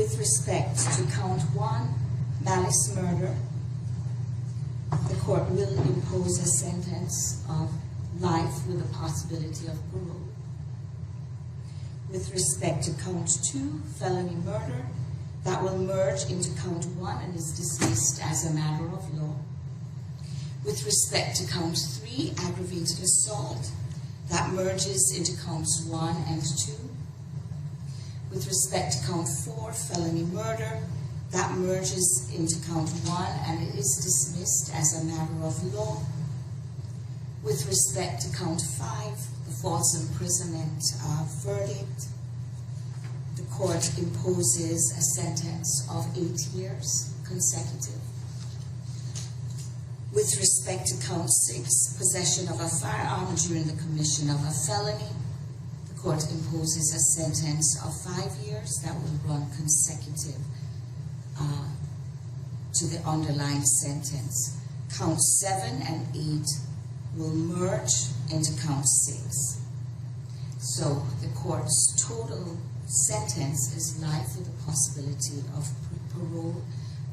With respect to count 1, malice murder, the court will impose a sentence of life with a possibility of parole. With respect to count 2, felony murder, that will merge into count 1 and is dismissed as a matter of law. With respect to count 3, aggravated assault, that merges into counts 1 and 2. With respect to count 4, felony murder, that merges into count 1 and it is dismissed as a matter of law. With respect to count 5, the false imprisonment verdict, the court imposes a sentence of 8 years consecutive. With respect to count 6, possession of a firearm during the commission of a felony, the court imposes a sentence of 5 years that will run consecutive to the underlying sentence. Count 7 and 8 will merge into count 6. So the court's total sentence is life with the possibility of parole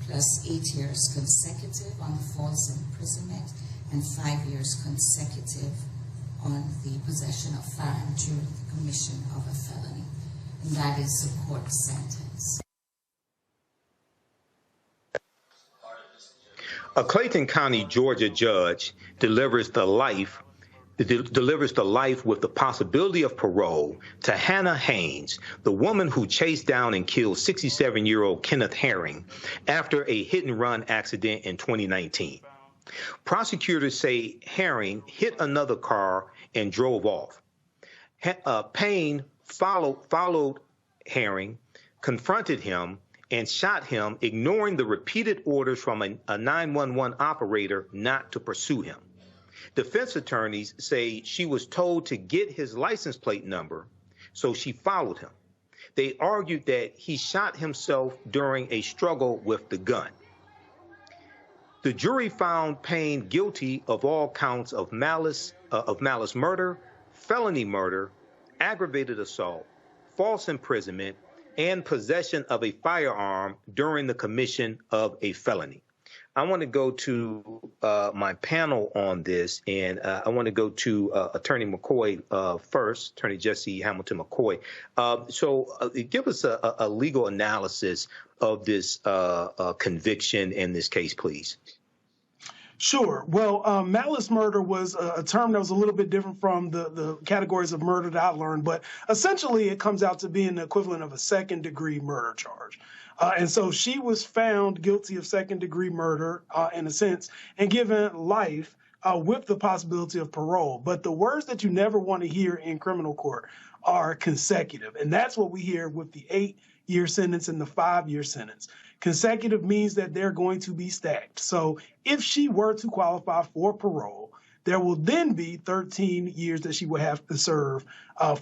plus 8 years consecutive on false imprisonment and 5 years consecutive on the possession of firearm during the commission of a felony. And that is the court's sentence. A Clayton County, Georgia judge delivers the life with the possibility of parole to Hannah Haynes, the woman who chased down and killed 67-year-old Kenneth Herring after a hit-and-run accident in 2019. Prosecutors say Herring hit another car and drove off. Payne followed Herring, confronted him, and shot him, ignoring the repeated orders from a 911 operator not to pursue him. Defense attorneys say she was told to get his license plate number, so she followed him. They argued that he shot himself during a struggle with the gun. The jury found Payne guilty of all counts of malice murder, felony murder, aggravated assault, false imprisonment, and possession of a firearm during the commission of a felony. I want to go to my panel on this, and I want to go to Attorney McCoy first, Attorney Jesse Hamilton McCoy. So give us a legal analysis of this conviction in this case, please. Sure. Well, malice murder was a term that was a little bit different from the categories of murder that I learned, but essentially it comes out to being the equivalent of a second-degree murder charge. And so she was found guilty of second-degree murder, in a sense, and given life with the possibility of parole. But the words that you never want to hear in criminal court are consecutive, and that's what we hear with the 8-year sentence and the 5-year sentence. Consecutive means that they're going to be stacked. So if she were to qualify for parole, there will then be 13 years that she would have to serve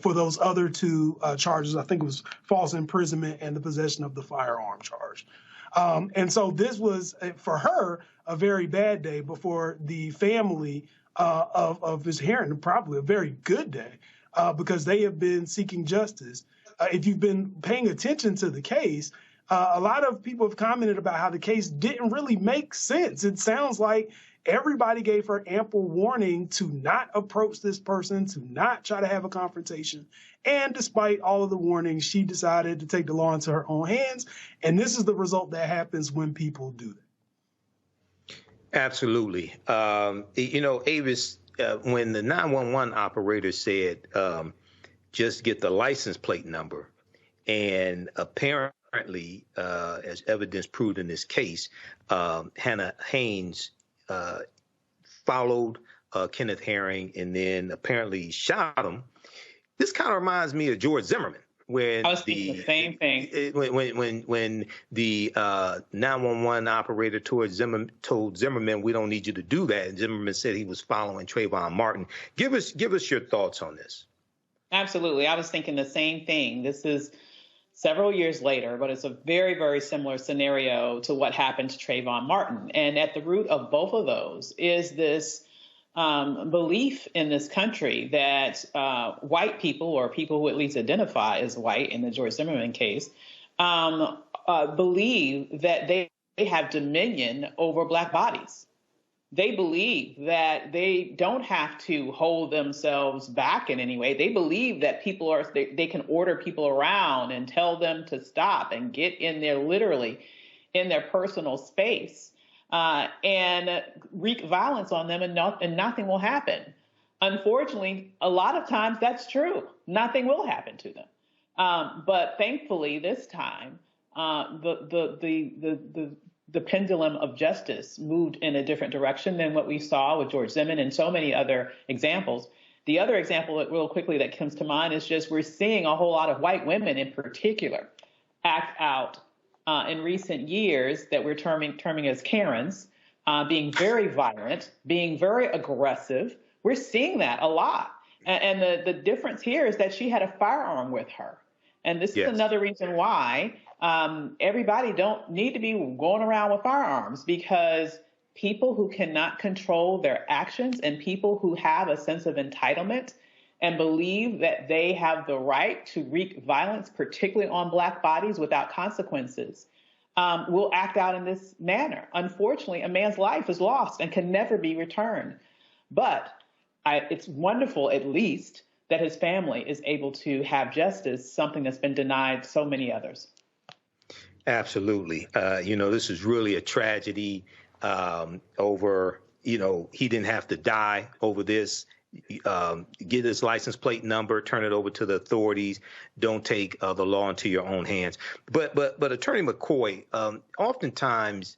for those other two charges. I think it was false imprisonment and the possession of the firearm charge. And so this was, for her, a very bad day, but for the family of Ms. Herring, probably a very good day, because they have been seeking justice. If you've been paying attention to the case, a lot of people have commented about how the case didn't really make sense. It sounds like everybody gave her ample warning to not approach this person, to not try to have a confrontation. And despite all of the warnings, she decided to take the law into her own hands. And this is the result that happens when people do that. Absolutely. You know, Avis, when the 911 operator said, just get the license plate number, and apparently, as evidence proved in this case, Hannah Haynes followed Kenneth Herring and then apparently shot him. This kind of reminds me of George Zimmerman, when I was thinking the same thing. When the 911 operator told Zimmerman, "We don't need you to do that," and Zimmerman said he was following Trayvon Martin. Give us your thoughts on this. Absolutely, I was thinking the same thing. This is several years later, but it's a very, very similar scenario to what happened to Trayvon Martin. And at the root of both of those is this belief in this country that white people, or people who at least identify as white in the George Zimmerman case, believe that they have dominion over Black bodies. They believe that they don't have to hold themselves back in any way. They believe that they can order people around and tell them to stop and get in there, literally in their personal space, and wreak violence on them, and nothing will happen. Unfortunately, a lot of times that's true. Nothing will happen to them. But thankfully, this time, the pendulum of justice moved in a different direction than what we saw with George Zimmerman and so many other examples. The other example that real quickly that comes to mind is just we're seeing a whole lot of white women in particular act out in recent years that we're terming as Karens, being very violent, being very aggressive. We're seeing that a lot. And the difference here is that she had a firearm with her. And this is another reason why everybody don't need to be going around with firearms, because people who cannot control their actions and people who have a sense of entitlement and believe that they have the right to wreak violence, particularly on Black bodies without consequences, will act out in this manner. Unfortunately, a man's life is lost and can never be returned. But it's wonderful, at least, that his family is able to have justice, something that's been denied so many others. Absolutely. This is really a tragedy over, he didn't have to die over this. Get his license plate number, turn it over to the authorities. Don't take the law into your own hands. But Attorney McCoy, oftentimes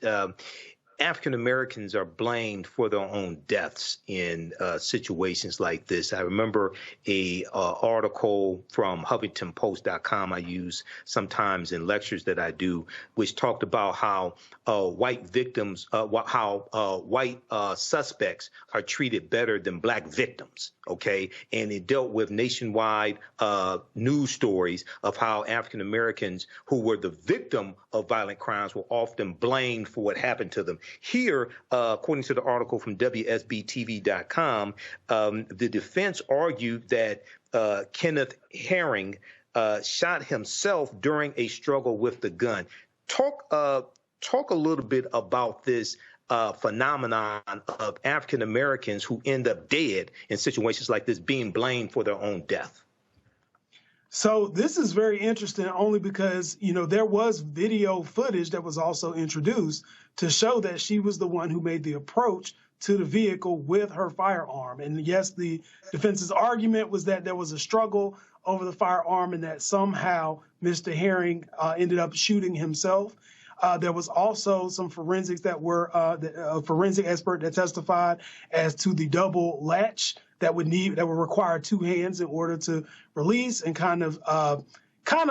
African Americans are blamed for their own deaths in situations like this. I remember a article from HuffingtonPost.com I use sometimes in lectures that I do, which talked about how white victims, white suspects are treated better than Black victims. Okay, and it dealt with nationwide news stories of how African Americans who were the victim of violent crimes were often blamed for what happened to them. Here, according to the article from WSBTV.com, the defense argued that Kenneth Herring shot himself during a struggle with the gun. Talk a little bit about this phenomenon of African Americans who end up dead in situations like this, being blamed for their own death. So this is very interesting only because, there was video footage that was also introduced to show that she was the one who made the approach to the vehicle with her firearm. And yes, the defense's argument was that there was a struggle over the firearm and that somehow Mr. Herring ended up shooting himself. There was also some forensics that were a forensic expert that testified as to the double latch that would require two hands in order to release, and kind of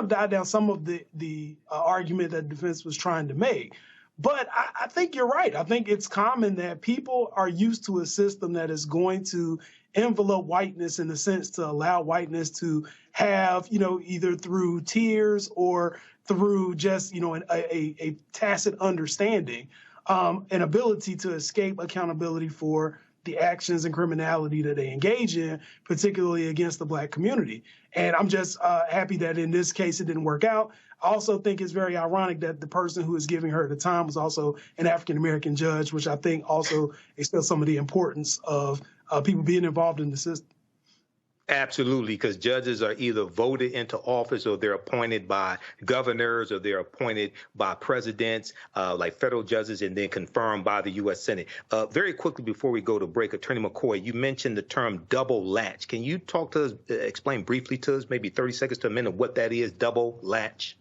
died down some of the argument that the defense was trying to make. But I think you're right. I think it's common that people are used to a system that is going to envelope whiteness in the sense to allow whiteness to have, either through tears or through just, a tacit understanding, an ability to escape accountability for the actions and criminality that they engage in, particularly against the Black community. And I'm just happy that in this case it didn't work out. I also think it's very ironic that the person who is giving her at the time was also an African-American judge, which I think also expressed some of the importance of people being involved in the system. Absolutely, because judges are either voted into office or they're appointed by governors or they're appointed by presidents, like federal judges, and then confirmed by the U.S. Senate. Very quickly before we go to break, Attorney McCoy, you mentioned the term double latch. Can you talk to us, explain briefly to us, maybe 30 seconds to a minute, what that is, double latch?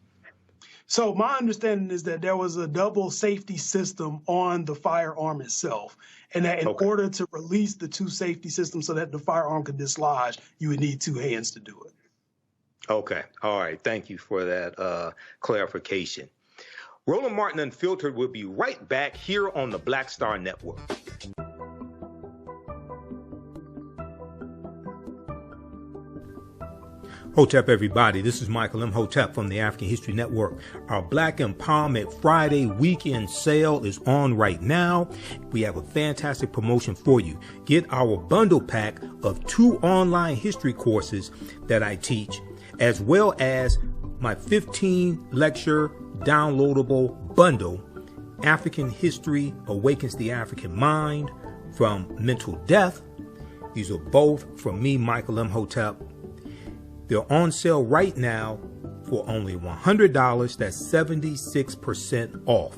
So my understanding is that there was a double safety system on the firearm itself, and that in order to release the two safety systems so that the firearm could dislodge, you would need two hands to do it. Okay. All right. Thank you for that clarification. Roland Martin Unfiltered will be right back here on the Black Star Network. Hotep, everybody. This is Michael Imhotep from the African History Network. Our Black Empowerment Friday weekend sale is on right now. We have a fantastic promotion for you. Get our bundle pack of 2 online history courses that I teach, as well as my 15 lecture downloadable bundle, African History Awakens the African Mind from Mental Death. These are both from me, Michael Imhotep. They're on sale right now for only $100. That's 76% off.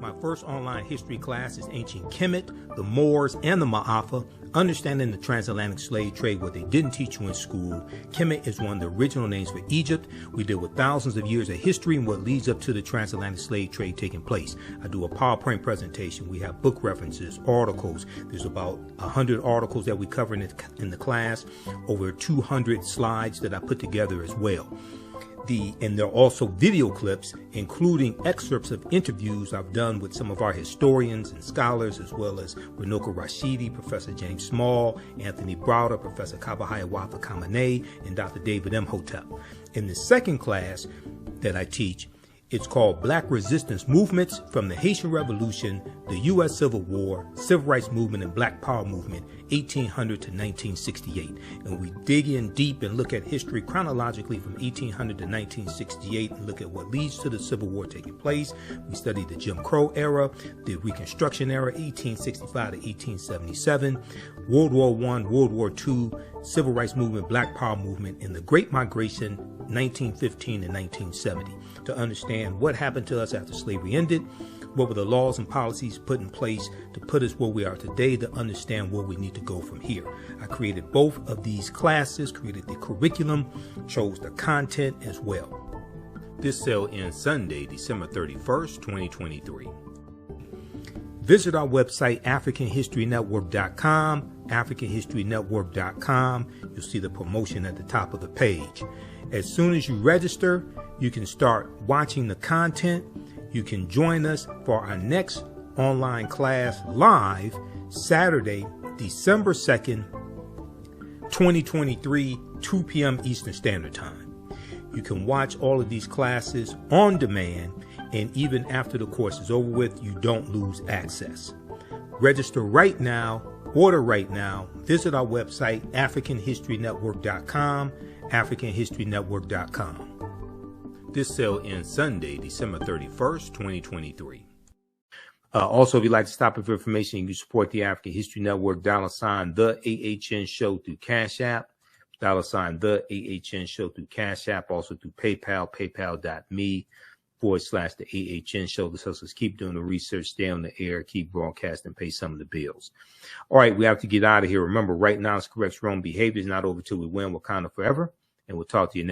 My first online history class is Ancient Kemet, the Moors, and the Ma'afa, Understanding the Transatlantic Slave Trade, what they didn't teach you in school. Kemet is one of the original names for Egypt. We deal with thousands of years of history and what leads up to the transatlantic slave trade taking place. I do a PowerPoint presentation. We have book references, articles. There's about 100 articles that we cover in the class, over 200 slides that I put together as well. And there are also video clips, including excerpts of interviews I've done with some of our historians and scholars, as well as Renuka Rashidi, Professor James Small, Anthony Browder, Professor Kabahaya Wafa Kamene, and Dr. David Imhotep. In the second class that I teach, it's called Black Resistance Movements from the Haitian Revolution, the U.S. Civil War, Civil Rights Movement, and Black Power Movement, 1800 to 1968. And we dig in deep and look at history chronologically from 1800 to 1968 and look at what leads to the Civil War taking place. We study the Jim Crow era, the Reconstruction era, 1865 to 1877, World War I, World War II, Civil Rights Movement, Black Power Movement, and the Great Migration, 1915 to 1970, to understand what happened to us after slavery ended, what were the laws and policies put in place to put us where we are today, to understand where we need to go from here. I created both of these classes, created the curriculum, chose the content as well. This sale ends Sunday, December 31st, 2023. Visit our website, AfricanHistoryNetwork.com, AfricanHistoryNetwork.com. You'll see the promotion at the top of the page. As soon as you register, you can start watching the content. You can join us for our next online class live Saturday, December 2nd, 2023, 2 p.m. Eastern Standard Time. You can watch all of these classes on demand, and even after the course is over with, you don't lose access. Register right now, order right now, visit our website, AfricanHistoryNetwork.com, AfricanHistoryNetwork.com. This sale ends Sunday, December 31st, 2023. Also, if you'd like to stop it for information, you can support the African History Network, $ the AHN Show through Cash App, $ the AHN Show through Cash App, also through PayPal, paypal.me/the AHN Show. This helps us keep doing the research, stay on the air, keep broadcasting, pay some of the bills. All right, we have to get out of here. Remember, right now, it's correct wrong behavior is not over till we win. Wakanda forever, and we'll talk to you next.